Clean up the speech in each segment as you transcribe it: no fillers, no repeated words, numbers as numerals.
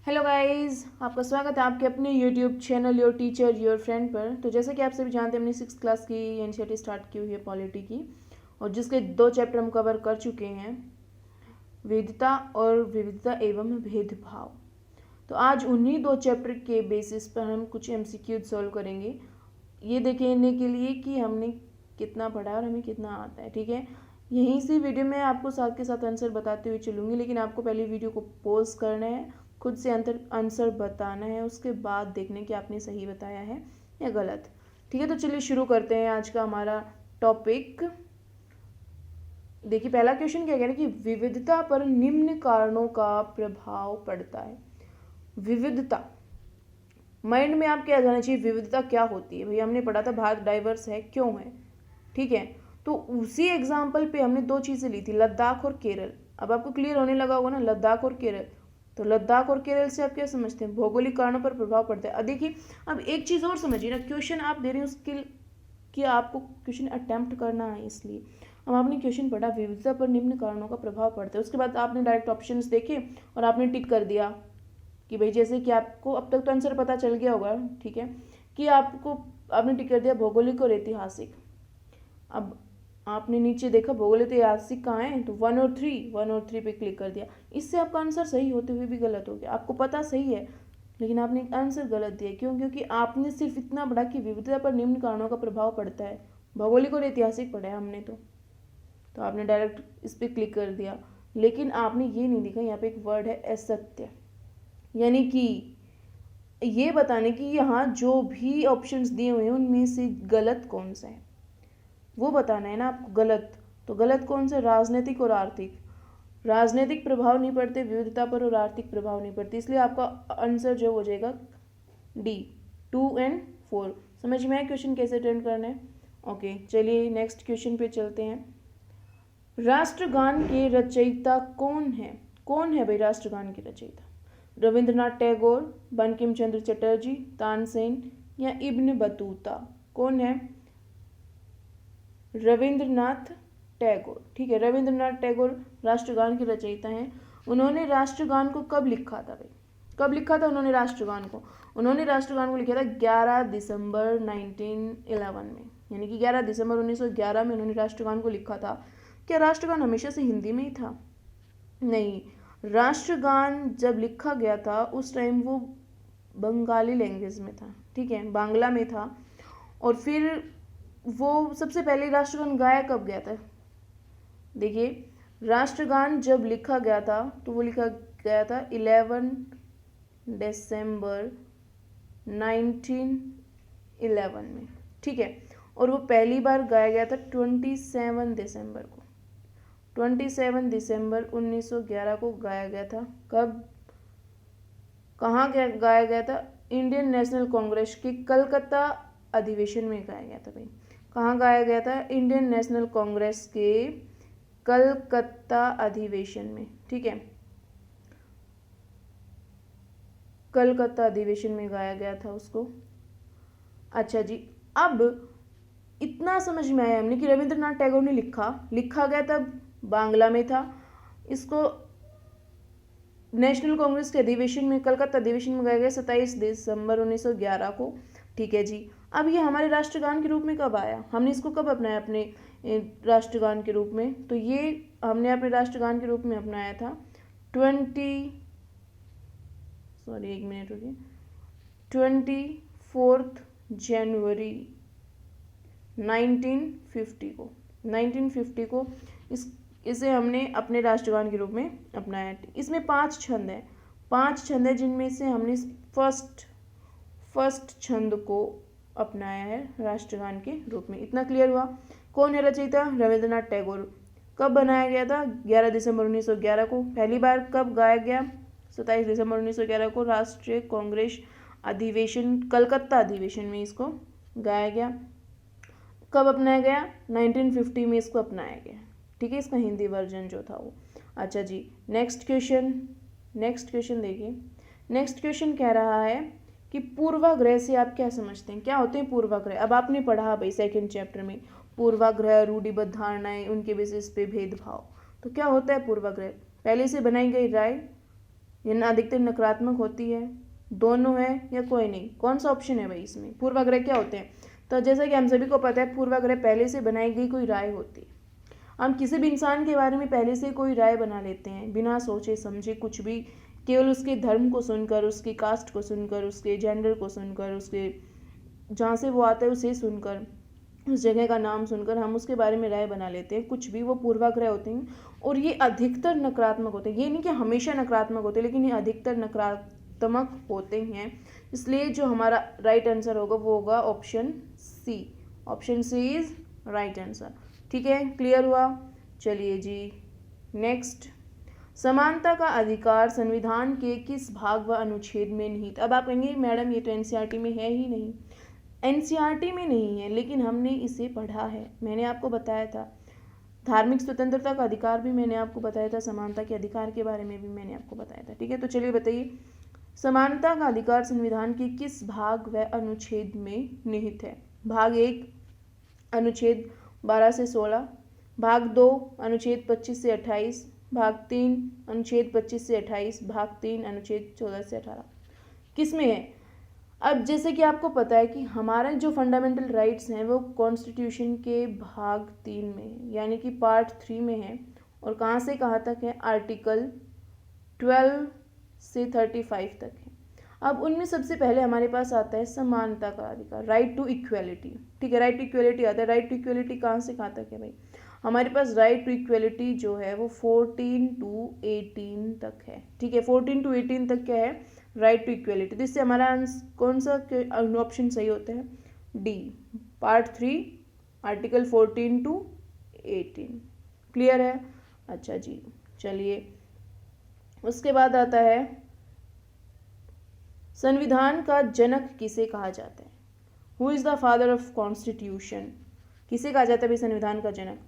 Hello guys, आपका स्वागत है आपके अपने YouTube channel your teacher your friend पर। तो जैसे कि आप सभी जानते हैं, हमने 6th क्लास की एनसीईआरटी स्टार्ट की हुई है पॉलिटी की, और जिसके 2 चैप्टर हम कवर कर चुके हैं, विविधता और विविधता एवं भेदभाव। तो आज उन्हीं 2 चैप्टर के बेसिस पर हम कुछ एमसीक्यूज सॉल्व करेंगे, ये देखने के लिए कि हमने कितना पढ़ा और हमें कितना आता है। ठीक है, यहीं से वीडियो में आपको साथ के साथ आंसर बताते हुए चलूँगी, लेकिन आपको पहले वीडियो को पॉज करना है, खुद से आंसर बताना है, उसके बाद देखने कि आपने सही बताया है या गलत। ठीक है, तो चलिए शुरू करते हैं आज का हमारा टॉपिक। देखिए, पहला क्वेश्चन क्या कह रहा है कि विविधता पर निम्न कारणों का प्रभाव पड़ता है। विविधता, माइंड में आप क्या जाना चाहिए, विविधता क्या होती है। भैया हमने पढ़ा था भारत डाइवर्स है, क्यों है। ठीक है, तो उसी एग्जाम्पल पे हमने 2 चीज़ें ली थी, लद्दाख और केरल। अब आपको क्लियर होने लगा होगा ना, लद्दाख और केरल। तो लद्दाख और केरल से आप क्या समझते हैं, भौगोलिक कारणों पर प्रभाव पड़ता है। अब देखिए, अब एक चीज़ और समझिए ना, क्वेश्चन आप दे रहे हैं उसके कि आपको क्वेश्चन अटेम्प्ट करना है, इसलिए अब आपने क्वेश्चन पढ़ा विविधता पर निम्न कारणों का प्रभाव पड़ता है, उसके बाद आपने डायरेक्ट ऑप्शंस देखे और आपने टिक कर दिया कि भाई, जैसे कि आपको अब तक तो आंसर पता चल गया होगा। ठीक है, कि आपने टिक कर दिया भौगोलिक और ऐतिहासिक। अब आपने नीचे देखा भौगोलिक ऐतिहासिक कहाँ है, तो 1 और 3 पे क्लिक कर दिया। इससे आपका आंसर सही होते हुए भी गलत हो गया। आपको पता सही है, लेकिन आपने आंसर गलत दिया। क्यों? क्योंकि आपने सिर्फ इतना पढ़ा कि विविधता पर निम्न कारणों का प्रभाव पड़ता है। भौगोलिक और ऐतिहासिक पढ़ा है हमने, तो आपने डायरेक्ट इस पर क्लिक कर दिया। लेकिन आपने ये नहीं देखा, यहाँ पे एक वर्ड है असत्य, यानी कि ये बताने कि यहाँ जो भी ऑप्शंस दिए हुए हैं उनमें से गलत कौन सा है, वो बताना है ना आपको। गलत तो गलत कौन सा, राजनीतिक और आर्थिक। राजनीतिक प्रभाव नहीं पड़ते विविधता पर और आर्थिक प्रभाव नहीं पड़ते, इसलिए आपका आंसर जो हो जाएगा डी, 2 और 4। समझ में आया क्वेश्चन कैसे अटेंड करना है। ओके, चलिए नेक्स्ट क्वेश्चन पे चलते हैं। राष्ट्रगान के रचयिता कौन है? कौन है भाई राष्ट्रगान के रचयिता? रविंद्रनाथ टैगोर, बंकिम चंद्र चटर्जी, तानसेन या इब्न बतूता? कौन है? रविंद्रनाथ टैगोर। ठीक है, रविंद्रनाथ टैगोर राष्ट्रगान के रचयिता हैं। उन्होंने राष्ट्रगान को कब लिखा था भाई? कब लिखा था उन्होंने राष्ट्रगान को? उन्होंने राष्ट्रगान को लिखा था 11 दिसंबर 1911 में, यानी कि 11 दिसंबर 1911 में उन्होंने राष्ट्रगान को लिखा था। क्या राष्ट्रगान हमेशा से हिंदी में ही था? नहीं, राष्ट्रगान जब लिखा गया था उस टाइम वो बंगाली लैंग्वेज में था। ठीक है, बांग्ला में था। और फिर वो सबसे पहले राष्ट्रगान गाया कब गया था? देखिए, राष्ट्रगान जब लिखा गया था तो वो लिखा गया था 11 दिसंबर 1911 में। ठीक है, और वो पहली बार गाया गया था 27 दिसंबर को। 27 दिसंबर 1911 को गाया गया था। कब, कहाँ गाया गया था? इंडियन नेशनल कांग्रेस के कलकत्ता अधिवेशन में गाया गया था भाई। कहाँ गाया गया था? इंडियन नेशनल कांग्रेस के कलकत्ता अधिवेशन में। ठीक है, कलकत्ता अधिवेशन में गाया गया था उसको। अच्छा जी, अब इतना समझ में आया हमने कि रविंद्रनाथ टैगोर ने लिखा गया तब बांग्ला में था। इसको नेशनल कांग्रेस के अधिवेशन में, कलकत्ता अधिवेशन में गाया गया 27 दिसंबर 1911 को। ठीक है जी, अब ये हमारे राष्ट्रगान के रूप में कब आया? हमने इसको कब अपनाया अपने राष्ट्रगान के रूप में? तो ये हमने अपने राष्ट्रगान के रूप में अपनाया था 24 जनवरी 1950 को। 1950 को इसे हमने अपने राष्ट्रगान के रूप में अपनाया। इसमें 5 छंद हैं, 5 छंद हैं, जिनमें से हमने फर्स्ट छंद को अपनाया है राष्ट्रगान के रूप में। इतना क्लियर हुआ। कौन है रचयिता? रविंद्रनाथ टैगोर। कब बनाया गया था? 11 दिसंबर 1911 को। पहली बार कब गाया गया? 27 दिसंबर 1911 को राष्ट्रीय कांग्रेस अधिवेशन, कलकत्ता अधिवेशन में इसको गाया गया। कब अपनाया गया? 1950 में इसको अपनाया गया। ठीक है, इसका हिंदी वर्जन जो था वो। अच्छा जी, नेक्स्ट क्वेश्चन देखिए। नेक्स्ट क्वेश्चन कह रहा है कि पूर्वाग्रह से आप क्या समझते हैं? क्या होते हैं पूर्वाग्रह? अब आपने पढ़ा भाई 2nd चैप्टर में, पूर्वाग्रह, रूढ़िबद्ध धारणाएं, उनके बेसिस पे भेदभाव। तो क्या होता है पूर्वाग्रह? पहले से बनाई गई राय, या अधिकतर नकारात्मक होती है, दोनों है या कोई नहीं? कौन सा ऑप्शन है भाई इसमें? पूर्वाग्रह क्या होते हैं? तो जैसा कि हम सभी को पता है, पूर्वाग्रह पहले से बनाई गई कोई राय होती है। हम किसी भी इंसान के बारे में पहले से कोई राय बना लेते हैं बिना सोचे समझे कुछ भी, केवल उसके धर्म को सुनकर, उसकी कास्ट को सुनकर, उसके जेंडर को सुनकर, उसके जहाँ से वो आता है उसे सुनकर, उस जगह का नाम सुनकर हम उसके बारे में राय बना लेते हैं। कुछ भी वो पूर्वाग्रह होते हैं और ये अधिकतर नकारात्मक होते हैं। ये नहीं कि हमेशा नकारात्मक होते हैं, लेकिन ये अधिकतर नकारात्मक होते हैं। इसलिए जो हमारा राइट आंसर होगा वो होगा option C. Option C is right answer. ठीक है, क्लियर हुआ? चलिए जी नेक्स्ट। समानता का अधिकार संविधान के किस भाग व अनुच्छेद में निहित? अब आप कहेंगे मैडम ये तो एनसीईआरटी में है ही नहीं। एनसीईआरटी में नहीं है, लेकिन हमने इसे पढ़ा है। मैंने आपको बताया था धार्मिक स्वतंत्रता का अधिकार भी मैंने आपको बताया था, समानता के अधिकार के बारे में भी मैंने आपको बताया था। ठीक है, तो चलिए बताइए, समानता का अधिकार संविधान के किस भाग व अनुच्छेद में निहित है? भाग 1 अनुच्छेद 12 से 16, भाग 2 अनुच्छेद 25 से 28, भाग 3 अनुच्छेद 25 से 28, भाग 3 अनुच्छेद 14 से 18। किस में है? अब जैसे कि आपको पता है कि हमारे जो फंडामेंटल राइट्स हैं वो कॉन्स्टिट्यूशन के भाग 3 में है, यानी कि पार्ट 3 में है। और कहाँ से कहाँ तक है? आर्टिकल 12 से 35 तक है। अब उनमें सबसे पहले हमारे पास आता है समानता का अधिकार, राइट टू इक्वेलिटी। ठीक है, राइट टू इक्वेलिटी आता है। राइट टू इक्वेलिटी कहाँ से कहाँ तक है भाई? हमारे पास राइट टू इक्वेलिटी जो है वो 14 to 18 तक है। ठीक है, 14 to 18 तक क्या है? Right to equality. तो इससे हमारा कौन सा ऑप्शन सही होता है? D, part 3 article 14 to 18। Clear है? अच्छा जी, चलिए उसके बाद आता है संविधान का जनक किसे कहा जाता है? Who is the father of constitution? किसे कहा जाता है भाई संविधान का जनक?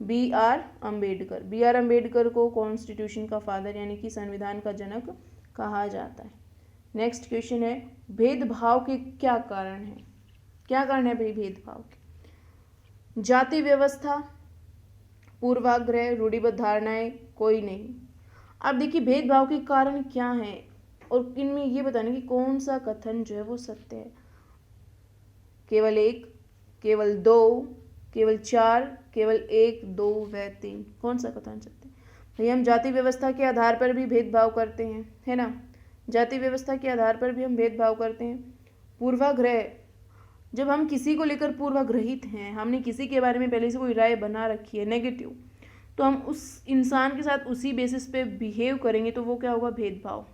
B R Ambedkar. B R Ambedkar को कॉन्स्टिट्यूशन का फादर यानी कि संविधान का जनक कहा जाता है। नेक्स्ट क्वेश्चन है, भेदभाव के क्या कारण है? क्या कारण है भाई भेदभाव के? जाति व्यवस्था, पूर्वाग्रह, रूढ़िबद्ध धारणाएं, कोई नहीं। अब देखिए भेदभाव के कारण क्या हैं और इनमें ये बताने कि कौन सा कथन जो है वो सत्य है। केवल 1, केवल 2, केवल 4, केवल 1, 2 व 3, कौन सा कथन सत्य है? भाई हम जाति व्यवस्था के आधार पर भी भेदभाव करते हैं, है ना? जाति व्यवस्था के आधार पर भी हम भेदभाव करते हैं। पूर्वाग्रह, जब हम किसी को लेकर पूर्वाग्रहित हैं, हमने किसी के बारे में पहले से कोई राय बना रखी है नेगेटिव, तो हम उस इंसान के साथ उसी बेसिस पे बिहेव करेंगे तो वो क्या होगा? भेदभाव।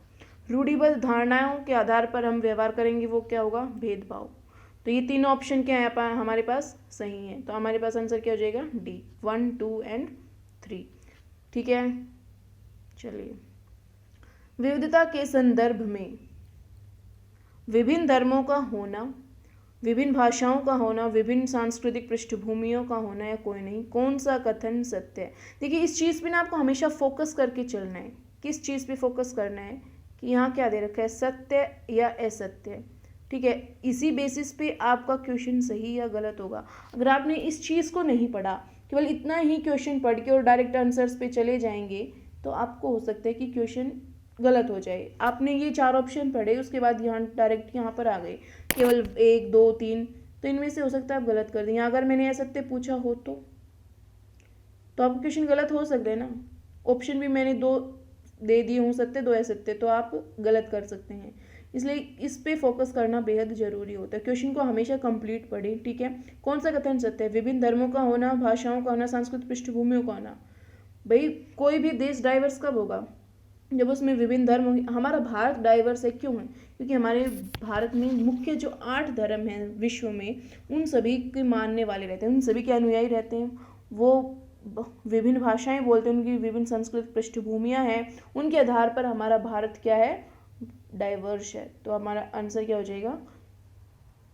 रूढ़िबद्ध धारणाओं के आधार पर हम व्यवहार करेंगे, वो क्या होगा? भेदभाव। तो ये तीनों ऑप्शन क्या है हमारे पास? सही है। तो हमारे पास आंसर क्या हो जाएगा? D, 1, 2 and 3। ठीक है, चलिए विविधता के संदर्भ में विभिन्न धर्मों का होना, विभिन्न भाषाओं का होना, विभिन्न सांस्कृतिक पृष्ठभूमियों का होना या कोई नहीं, कौन सा कथन सत्य है? देखिए इस चीज़ पे ना आपको हमेशा फोकस करके चलना है। किस चीज़ पे फोकस करना है कि यहाँ क्या दे रखा है, सत्य या असत्य। ठीक है, इसी बेसिस पे आपका क्वेश्चन सही या गलत होगा। अगर आपने इस चीज़ को नहीं पढ़ा, केवल इतना ही क्वेश्चन पढ़ के और डायरेक्ट आंसर्स पे चले जाएंगे, तो आपको हो सकता है कि क्वेश्चन गलत हो जाए। आपने ये 4 ऑप्शन पढ़े, उसके बाद यहाँ डायरेक्ट यहाँ पर आ गए केवल 1, 2, 3, तो इनमें से हो सकता है आप गलत कर दें। अगर मैंने असत्य पूछा हो तो आपका क्वेश्चन गलत हो सकता है ना। ऑप्शन भी मैंने 2 दे दिए हूँ, सत्य 2 असत्य, तो आप गलत कर सकते हैं। इसलिए इस पे फोकस करना बेहद जरूरी होता है। क्वेश्चन को हमेशा कंप्लीट पढ़ें। ठीक है, कौन सा कथन सत्य है? विभिन्न धर्मों का होना, भाषाओं का होना, सांस्कृतिक पृष्ठभूमियों का होना। भाई कोई भी देश डाइवर्स कब होगा? जब उसमें विभिन्न धर्म होंगे। हमारा भारत डाइवर्स है क्यों है? क्योंकि हमारे भारत में मुख्य जो 8 धर्म हैं विश्व में, उन सभी के मानने वाले रहते हैं, उन सभी के अनुयायी रहते हैं। वो विभिन्न भाषाएं बोलते हैं, उनकी विभिन्न सांस्कृतिक पृष्ठभूमियां हैं, उनके आधार पर हमारा भारत क्या है? डाइवर्स है। तो हमारा आंसर क्या हो जाएगा?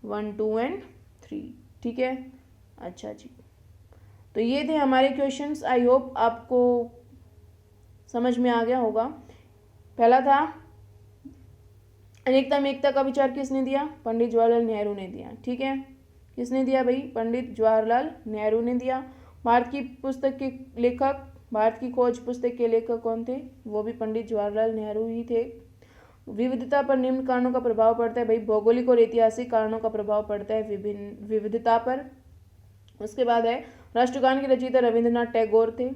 1, 2 एंड 3। ठीक है, अच्छा जी, तो ये थे हमारे क्वेश्चंस। आई होप आपको समझ में आ गया होगा। पहला था अनेकता में एकता का विचार किसने दिया? पंडित जवाहरलाल नेहरू ने दिया। ठीक है, किसने दिया भाई? पंडित जवाहरलाल नेहरू ने दिया। भारत की पुस्तक के लेखक भारत की खोज पुस्तक के लेखक कौन थे? वो भी पंडित जवाहरलाल नेहरू ही थे। विविधता पर निम्न कारणों का प्रभाव पड़ता है भाई, भौगोलिक और ऐतिहासिक कारणों का प्रभाव पड़ता है विभिन्न विविधता पर। उसके बाद है राष्ट्रगान के रचयिता रविंद्रनाथ टैगोर थे।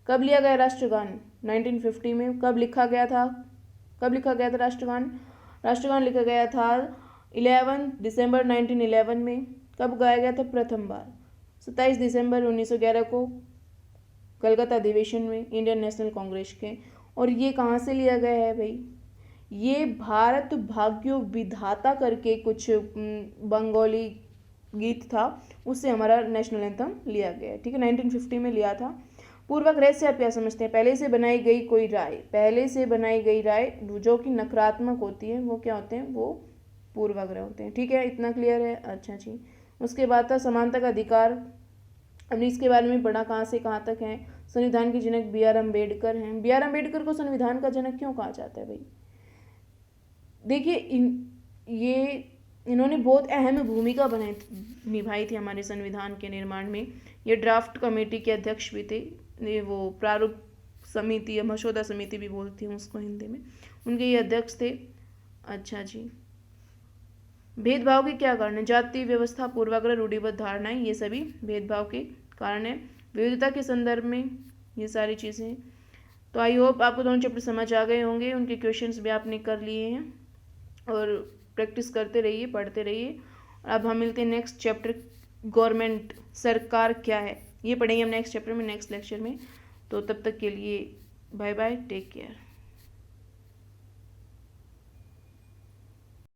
कब लिया गया राष्ट्रगान? 1950 में। कब लिखा गया था राष्ट्रगान? राष्ट्रगान लिखा गया था 11 दिसंबर 1911 में। कब गाया गया था प्रथम बार? 27 दिसंबर 1911 को कलकत्ता अधिवेशन में इंडियन नेशनल कांग्रेस के। और ये कहाँ से लिया गया है भाई? ये भारत भाग्यो विधाता करके कुछ बंगाली गीत था, उससे हमारा नेशनल एंथम लिया गया है। ठीक है, 1950 में लिया था। पूर्वक रह से आप क्या समझते हैं? पहले से बनाई गई कोई राय, पहले से बनाई गई राय जो कि नकारात्मक होती है वो क्या होते हैं? वो पूर्वाग्रह होते हैं। ठीक है, इतना क्लियर है? अच्छा जी। उसके बाद था समानता का अधिकार। हमने इसके बारे में पढ़ा, कहाँ से कहाँ तक है। संविधान के जनक B.R. अम्बेडकर हैं। B.R. अम्बेडकर को संविधान का जनक क्यों कहा जाता है भाई? देखिए इन्होंने बहुत अहम भूमिका निभाई थी हमारे संविधान के निर्माण में। ये ड्राफ्ट कमेटी के अध्यक्ष भी थे, ये वो प्रारूप समिति या मसौदा समिति भी बोलती हूँ उसको हिंदी में, उनके ये अध्यक्ष थे। अच्छा जी। भेदभाव के क्या कारण है? जाति व्यवस्था, पूर्वाग्रह, रूढ़िबद्ध धारणाएं, ये सभी भेदभाव के कारण है। विविधता के संदर्भ में ये सारी चीज़ें। तो आई होप आपको दोनों चैप्टर समझ आ गए होंगे, उनके क्वेश्चंस भी आपने कर लिए हैं और प्रैक्टिस करते रहिए, पढ़ते रहिए। अब हम मिलते हैं नेक्स्ट चैप्टर, गवर्नमेंट, सरकार क्या है, ये पढ़ेंगे हम नेक्स्ट चैप्टर में, नेक्स्ट लेक्चर में। तो तब तक के लिए बाय बाय, टेक केयर।